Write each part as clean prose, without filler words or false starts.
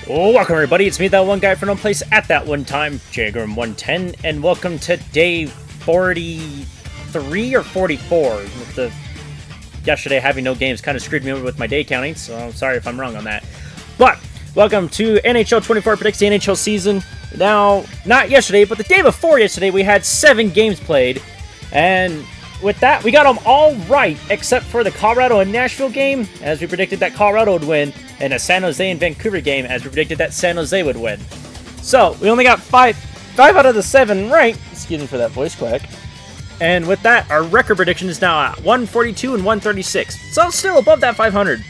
Welcome everybody, it's me, that one guy from no place at that one time, Jagrim110, and welcome to day 43 or 44. With yesterday having no games kind of screwed me over with my day counting, so I'm sorry if I'm wrong on that. But, welcome to NHL 24 Predicts the NHL season. Now, not yesterday, but the day before yesterday, we had 7 games played, and with that, we got them all right, except for the Colorado and Nashville game, as we predicted that Colorado would win, and the San Jose and Vancouver game, as we predicted that San Jose would win. So, we only got 5 out of the 7 right. Excuse me for that voice crack. And with that, our record prediction is now at 142 and 136. So, still above that 500.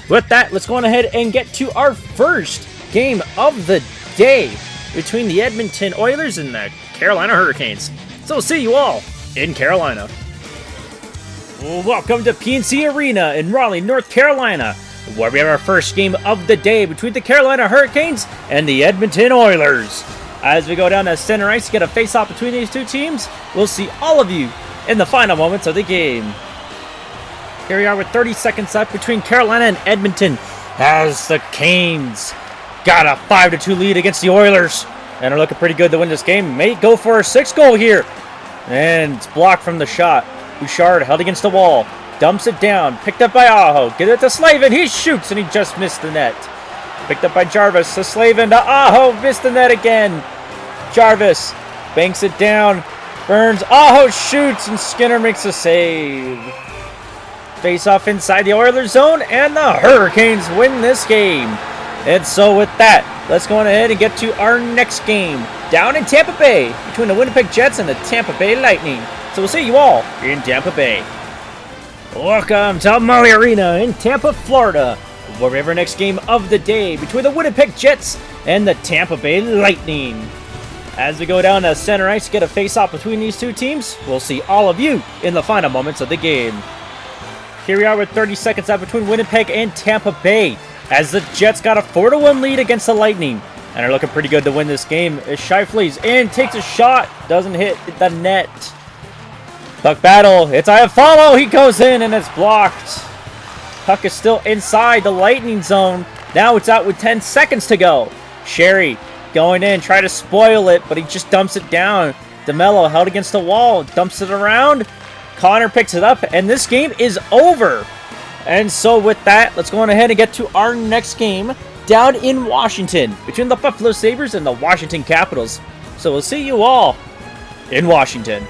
With that, let's go on ahead and get to our first game of the day between the Edmonton Oilers and the Carolina Hurricanes. So, we'll see you all in Carolina. Welcome to PNC Arena in Raleigh, North Carolina, where we have our first game of the day between the Carolina Hurricanes and the Edmonton Oilers. As we go down to center ice to get a face-off between these two teams, we'll see all of you in the final moments of the game. Here we are with 30 seconds left between Carolina and Edmonton, as the Canes got a 5-2 lead against the Oilers and are looking pretty good to win this game. May go for a 6th goal here, and it's blocked from the shot. Bouchard held against the wall, dumps it down, picked up by Aho, get it to Slavin, he shoots and he just missed the net. Picked up by Jarvis, to Slavin, to Aho, missed the net again. Jarvis banks it down, Burns, Aho shoots and Skinner makes a save. Face off inside the Oilers zone and the Hurricanes win this game. And so with that, let's go on ahead and get to our next game down in Tampa Bay between the Winnipeg Jets and the Tampa Bay Lightning. So we'll see you all in Tampa Bay. Welcome to Maui Arena in Tampa, Florida, where we have our next game of the day between the Winnipeg Jets and the Tampa Bay Lightning. As we go down to center ice to get a face-off between these two teams, we'll see all of you in the final moments of the game. Here we are with 30 seconds out between Winnipeg and Tampa Bay, as the Jets got a 4-1 lead against the Lightning and are looking pretty good to win this game. As Scheifele's in, takes a shot, doesn't hit the net. Puck battle, it's Iafallo, he goes in and it's blocked. Puck is still inside the Lightning zone. Now it's out with 10 seconds to go. Sherry going in, try to spoil it, but he just dumps it down. DeMello held against the wall, dumps it around. Connor picks it up, and this game is over. And so with that, let's go on ahead and get to our next game down in Washington between the Buffalo Sabres and the Washington Capitals. So we'll see you all in Washington.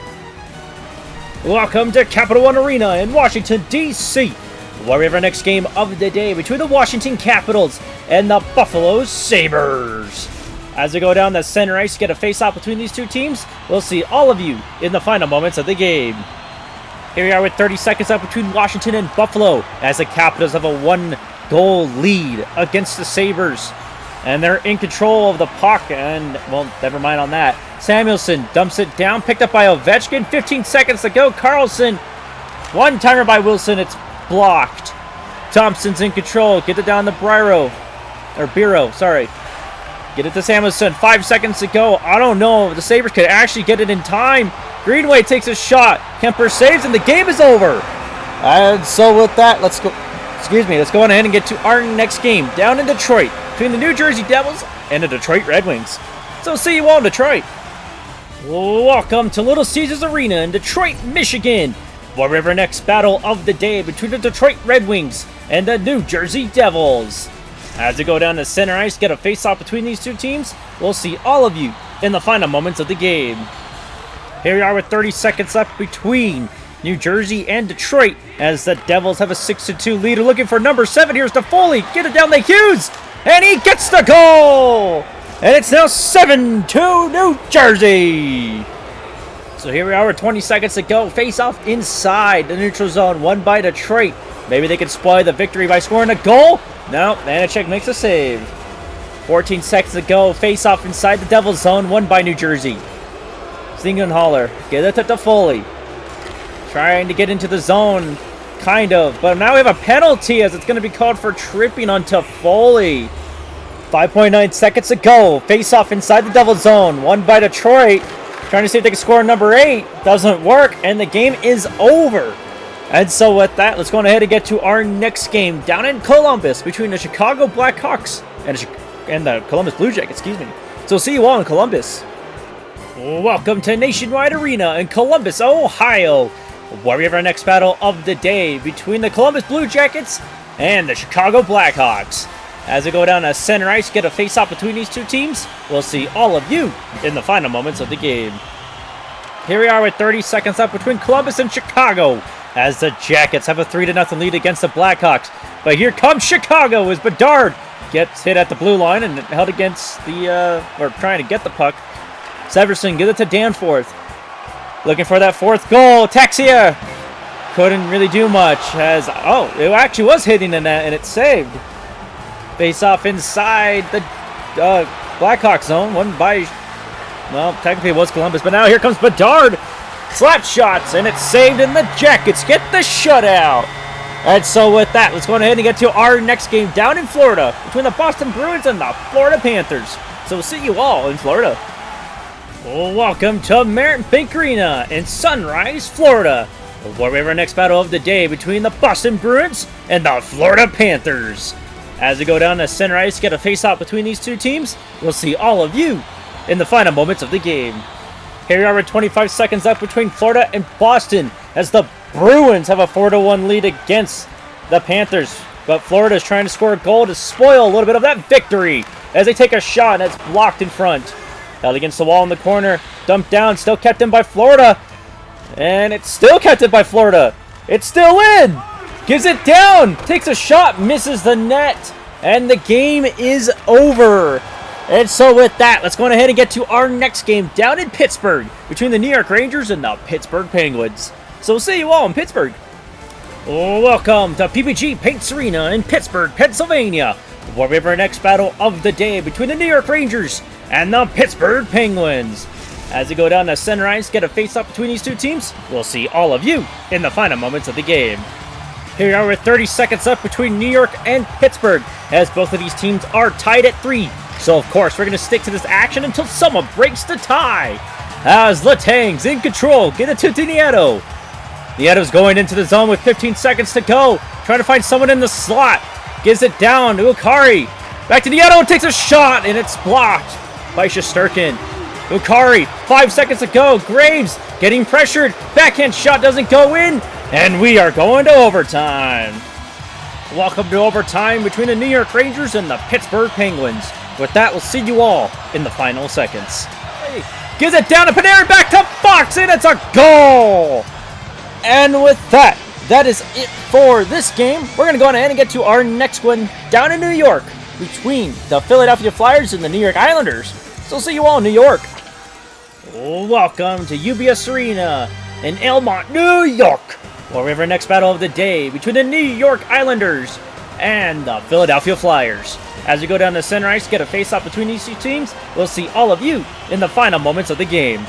Welcome to Capital One Arena in Washington, D.C., where we have our next game of the day between the Washington Capitals and the Buffalo Sabres. As we go down the center ice to get a face-off between these two teams, we'll see all of you in the final moments of the game. Here we are with 30 seconds up between Washington and Buffalo, as the Capitals have a 1-goal lead against the Sabres. And they're in control of the puck, and, well, never mind on that. Samuelson dumps it down, picked up by Ovechkin, 15 seconds to go. Carlson, one-timer by Wilson, it's blocked. Thompson's in control, get it down to Biro, sorry. Get it to Samuelson, 5 seconds to go. I don't know if the Sabres could actually get it in time. Greenway takes a shot, Kemper saves, and the game is over. And so with that, let's go on ahead and get to our next game down in Detroit between the New Jersey Devils and the Detroit Red Wings. So see you all in Detroit. Welcome to Little Caesars Arena in Detroit, Michigan, where we have our next battle of the day between the Detroit Red Wings and the New Jersey Devils. As we go down the center ice, get a face-off between these two teams, we'll see all of you in the final moments of the game. Here we are with 30 seconds left between New Jersey and Detroit, as the Devils have a 6-2 lead. Looking for number 7. Here's Toffoli. Get it down to Hughes, and he gets the goal! And it's now 7-2 New Jersey. So here we are with 20 seconds to go. Face off inside the neutral zone, won by Detroit. Maybe they can spoil the victory by scoring a goal. No, Vanacek makes a save. 14 seconds to go. Face off inside the Devils zone, won by New Jersey. Siegenthaler, get it to Toffoli. Trying to get into the zone, kind of. But now we have a penalty, as it's going to be called for tripping on Toffoli. 5.9 seconds to go. Face off inside the Devil zone. Won by Detroit. Trying to see if they can score number 8. Doesn't work, and the game is over. And so with that, let's go on ahead and get to our next game down in Columbus between the Chicago Blackhawks and the Columbus Blue Jackets, excuse me. So see you all in Columbus. Welcome to Nationwide Arena in Columbus, Ohio, where we have our next battle of the day between the Columbus Blue Jackets and the Chicago Blackhawks. As we go down to center ice, get a face-off between these two teams. We'll see all of you in the final moments of the game. Here we are with 30 seconds left between Columbus and Chicago, as the Jackets have a 3-0 lead against the Blackhawks. But here comes Chicago as Bedard gets hit at the blue line and held against the, or trying to get the puck. Severson gives it to Danforth. Looking for that fourth goal. Texia couldn't really do much as, it actually was hitting the net and it's saved. Face off inside the Blackhawks zone. One by, well, technically it was Columbus, but now here comes Bedard. Slap shots, and it's saved, and the Jackets get the shutout. And so with that, let's go ahead and get to our next game down in Florida between the Boston Bruins and the Florida Panthers. So we'll see you all in Florida. Welcome to Merit Bank Arena in Sunrise, Florida, where we have our next battle of the day between the Boston Bruins and the Florida Panthers. As we go down to center ice, get a face-off between these two teams. We'll see all of you in the final moments of the game. Here we are with 25 seconds left between Florida and Boston as the Bruins have a 4-1 lead against the Panthers. But Florida is trying to score a goal to spoil a little bit of that victory as they take a shot and it's blocked in front. Held against the wall in the corner, dumped down, still kept in by Florida. And it's still kept in by Florida. It's still in! Gives it down, takes a shot, misses the net, and the game is over. And so with that, let's go ahead and get to our next game down in Pittsburgh between the New York Rangers and the Pittsburgh Penguins. So we'll see you all in Pittsburgh. Welcome to PPG Paints Arena in Pittsburgh, Pennsylvania, where we have our next battle of the day between the New York Rangers and the Pittsburgh Penguins. As we go down the center ice, get a face-off between these two teams. We'll see all of you in the final moments of the game. Here we are with 30 seconds left between New York and Pittsburgh, as both of these teams are tied at 3. So, of course, we're going to stick to this action until someone breaks the tie. As Letang's in control, get it to Nieto. Nieto's going into the zone with 15 seconds to go, trying to find someone in the slot. Gives it down to Ukari. Back to Nieto, takes a shot, and it's blocked by Shesterkin. Ukari, 5 seconds to go. Graves getting pressured. Backhand shot doesn't go in, and we are going to overtime. Welcome to overtime between the New York Rangers and the Pittsburgh Penguins. With that, we'll see you all in the final seconds. Gives it down to Panarin, back to Fox, and it's a goal! And with that, that is it for this game. We're going to go ahead and get to our next one down in New York between the Philadelphia Flyers and the New York Islanders. So see you all in New York. Welcome to UBS Arena in Elmont, New York, where we have our next battle of the day between the New York Islanders and the Philadelphia Flyers. As we go down the center ice, get a face-off between these two teams. We'll see all of you in the final moments of the game.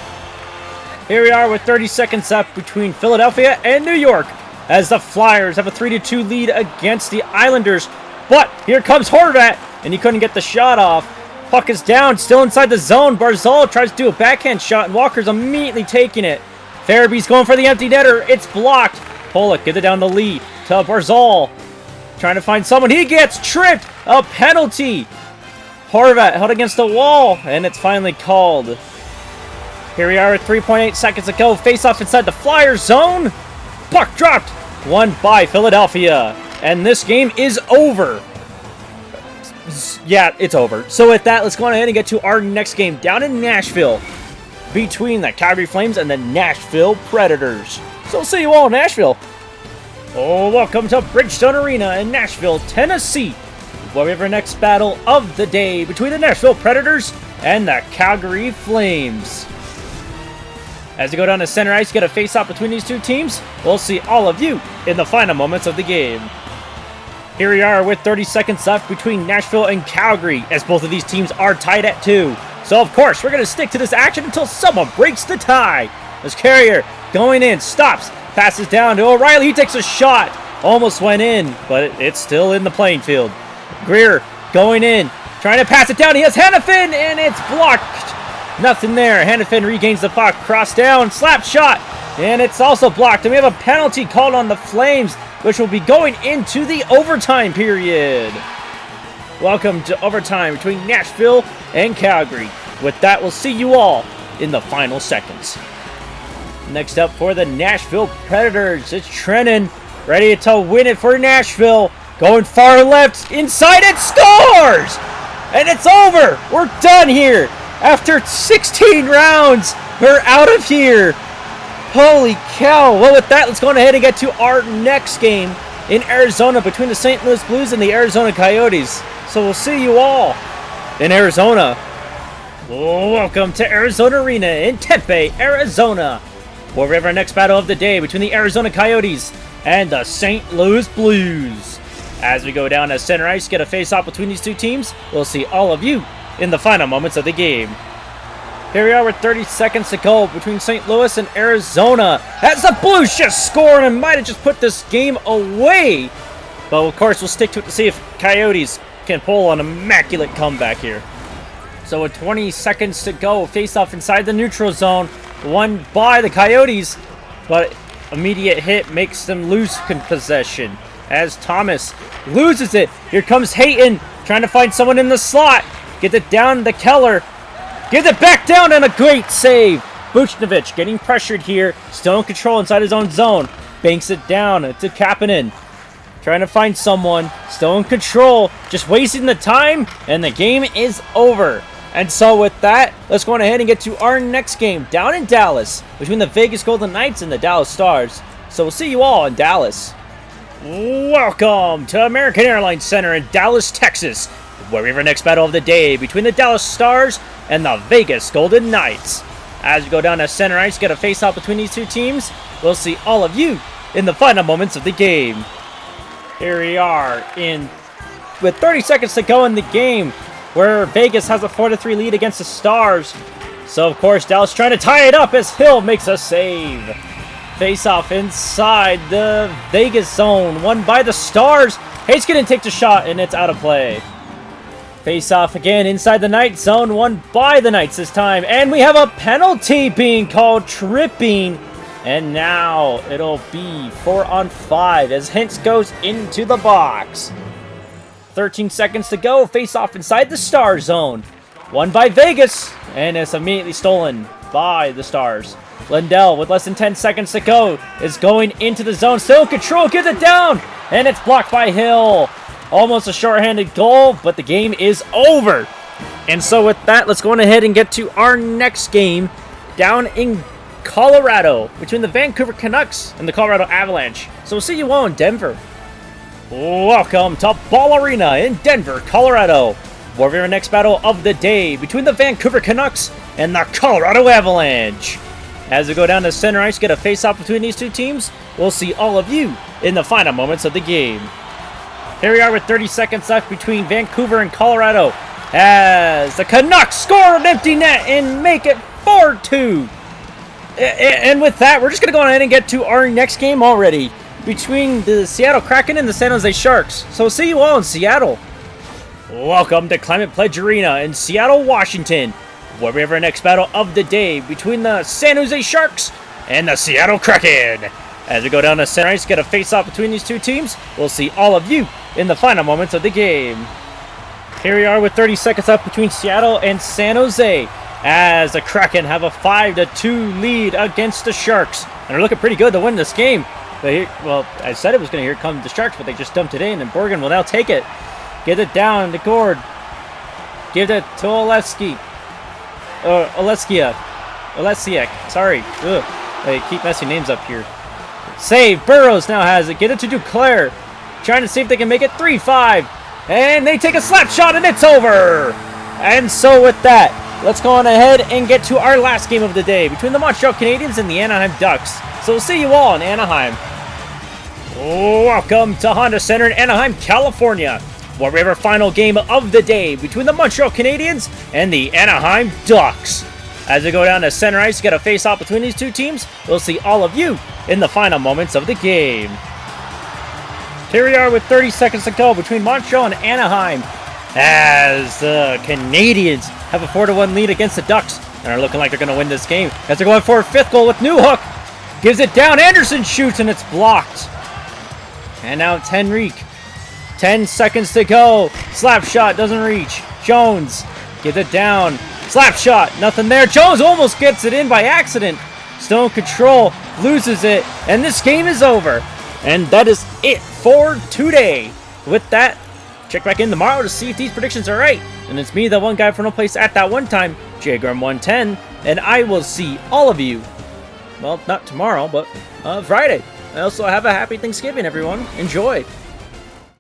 Here we are with 30 seconds left between Philadelphia and New York, as the Flyers have a 3-2 lead against the Islanders. But here comes Horvat, and he couldn't get the shot off. Puck is down, still inside the zone. Barzal tries to do a backhand shot, and Walker's immediately taking it. Farabee's going for the empty netter. It's blocked. Pollock gives it down the lead to Barzal. Trying to find someone. He gets tripped. A penalty. Horvat held against the wall, and it's finally called. Here we are at 3.8 seconds to go. Face off inside the Flyers zone. Puck dropped. Won by Philadelphia. And this game is over. Yeah, it's over. So with that, let's go on ahead and get to our next game down in Nashville between the Calgary Flames and the Nashville Predators. So we'll see you all in Nashville. Welcome to Bridgestone Arena in Nashville, Tennessee, where we have our next battle of the day between the Nashville Predators and the Calgary Flames. As we go down to center ice, get a face-off between these two teams. We'll see all of you in the final moments of the game. Here we are with 30 seconds left between Nashville and Calgary, as both of these teams are tied at 2. So, of course, we're going to stick to this action until someone breaks the tie. As Carrier going in, stops, passes down to O'Reilly. He takes a shot. Almost went in, but it's still in the playing field. Greer going in, trying to pass it down. He has Hannafin, and it's blocked. Nothing there. Hannafin regains the puck. Cross down, slap shot, and it's also blocked. And we have a penalty called on the Flames, which will be going into the overtime period. Welcome to overtime between Nashville and Calgary. With that, we'll see you all in the final seconds. Next up for the Nashville Predators, it's Trennan, ready to win it for Nashville. Going far left, inside, it scores! And it's over! We're done here! After 16 rounds, we're out of here! Holy cow! Well, with that, let's go ahead and get to our next game in Arizona between the St. Louis Blues and the Arizona Coyotes. So we'll see you all in Arizona. Welcome to Arizona Arena in Tempe, Arizona. We'll have our next battle of the day between the Arizona Coyotes and the St. Louis Blues. As we go down to center ice, get a face-off between these two teams. We'll see all of you in the final moments of the game. Here we are with 30 seconds to go between St. Louis and Arizona. As the Blues just scored and might have just put this game away. But of course, we'll stick to it to see if Coyotes can pull an immaculate comeback here. So with 20 seconds to go, face-off inside the neutral zone. Won by the Coyotes, but immediate hit makes them lose possession. As Thomas loses it, here comes Hayton trying to find someone in the slot. Get it down to Keller. Gives it back down and a great save. Buchnevich getting pressured here. Still in control inside his own zone. Banks it down to Kapanen. Trying to find someone. Still in control. Just wasting the time. And the game is over. And so with that, let's go on ahead and get to our next game down in Dallas between the Vegas Golden Knights and the Dallas Stars. So we'll see you all in Dallas. Welcome to American Airlines Center in Dallas, Texas, where we have our next battle of the day between the Dallas Stars and the Vegas Golden Knights. As we go down to center ice, get a face-off between these two teams. We'll see all of you in the final moments of the game. Here we are with 30 seconds to go in the game, where Vegas has a 4-3 lead against the Stars. So of course, Dallas trying to tie it up as Hill makes a save. Face-off inside the Vegas zone, won by the Stars. Hayes going to take the shot, and it's out of play. Face-off again inside the Knights zone, won by the Knights this time. And we have a penalty being called, tripping. And now it'll be 4-on-5 as Hintz goes into the box. 13 seconds to go, face-off inside the Star zone. Won by Vegas, and it's immediately stolen by the Stars. Lindell, with less than 10 seconds to go, is going into the zone. Still in control, gives it down, and it's blocked by Hill. Almost a shorthanded goal, but the game is over. And so with that, let's go on ahead and get to our next game down in Colorado between the Vancouver Canucks and the Colorado Avalanche. So we'll see you all in Denver. Welcome to Ball Arena in Denver, Colorado, where we have our next battle of the day between the Vancouver Canucks and the Colorado Avalanche. As we go down to center ice, get a face-off between these two teams. We'll see all of you in the final moments of the game. Here we are with 30 seconds left between Vancouver and Colorado as the Canucks score an empty net and make it 4-2. And with that, we're just going to go ahead and get to our next game already between the Seattle Kraken and the San Jose Sharks. So we'll see you all in Seattle. Welcome to Climate Pledge Arena in Seattle, Washington, where we have our next battle of the day between the San Jose Sharks and the Seattle Kraken. As we go down to center ice, get a face-off between these two teams. We'll see all of you in the final moments of the game. Here we are with 30 seconds left between Seattle and San Jose, as the Kraken have a 5-2 lead against the Sharks. And they're looking pretty good to win this game. But here, well, I said it was going to here come the Sharks, but they just dumped it in, and Borgen will now take it. Get it down to Gord. Give it to Olesiak. Sorry. Ugh. I keep messing names up here. Save. Burrows now has it. Get it to Duclair. Trying to see if they can make it 3-5. And they take a slap shot, and it's over. And so with that, let's go on ahead and get to our last game of the day between the Montreal Canadiens and the Anaheim Ducks. So we'll see you all in Anaheim. Welcome to Honda Center in Anaheim, California, where we have our final game of the day between the Montreal Canadiens and the Anaheim Ducks. As we go down to center ice, get a face-off between these two teams. We'll see all of you in the final moments of the game. Here we are with 30 seconds to go between Montreal and Anaheim, as the Canadiens have a 4-1 lead against the Ducks and are looking like they're going to win this game as they're going for a fifth goal with Newhook. Gives it down. Anderson shoots, and it's blocked. And now it's Henrique. 10 seconds to go. Slap shot doesn't reach. Jones gets it down. Slap shot, nothing there. Jones almost gets it in by accident. Still in control, loses it, and this game is over. And that is it for today. With that, check back in tomorrow to see if these predictions are right. And it's me, the one guy from no place at that one time, JGram110, and I will see all of you, well, not tomorrow, but Friday. I also have a happy Thanksgiving, everyone. Enjoy.